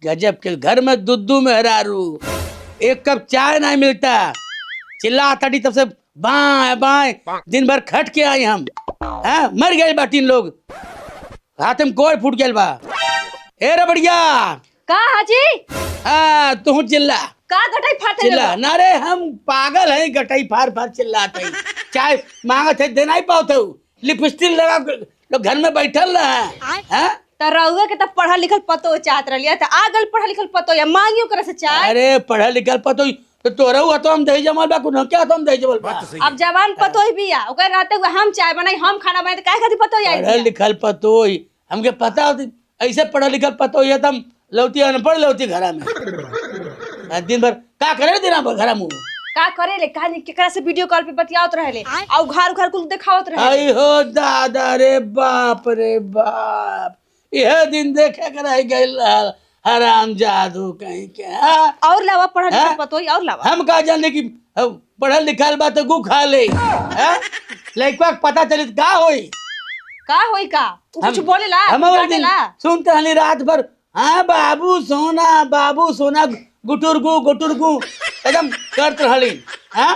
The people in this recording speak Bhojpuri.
गजब के घर में दुद्दू मेहरारू, एक कप चाय नहीं मिलता, चिल्ला तड़ी तब से बाएं बाएं दिन भर खट के आई हम। हाँ मर गए बा 3 लोग, हाथ में कोई फूट गया बा। ए रे बढ़िया का हाजी हाँ तू चिल्ला का गटाई फाटे चिल्ला ना रे, हम पागल हैं गटाई फार फार चिल्लाते हैं। चाय मांगा थे देना ही पाओ थे, लिपस्टिक लगा लोग घर में बैठल रहा। त रउआ के त पढ़ल लिखल पतो चाहत रहलिया त आगल पढ़ल लिखल पतो या मांगियो करे से चाय। अरे पढ़ल लिखल पतो तो तोरा हुआ तो हम दही जमाल बा कुन क्या तो हम दही जमाल बा। अब जवान पतो ही बिया ओकर रहते हुए हम चाय बनाई हम खाना बनाई त काहे खातिर पतो आई। पढ़ल लिखल पतो ही हमके पता होती, ऐसे पढ़ल लिखल पतो ही हम लौती अनपढ़ लौती घरा में दिन भर का करे दिन भर घरा मुंह का करे ले का केकरा से वीडियो कॉल पे बतियावत रहले आ घर घर कुल देखावत रहले। आई हो दादा रे बाप रे बाप, यह दिन देखे कर रह गइल हराम जादू कहीं के। और लावा पढ़ल लिखल पतो ही और लावा। हम का जाने की पढ़ल लिखल बा तो गु खा ले लइका पता चली का होई का होई का तू कुछ बोलेला हम गानेला सुनते हनी रात भर। हाँ बाबू सोना गुटुरगु एकदम करत रहली। हाँ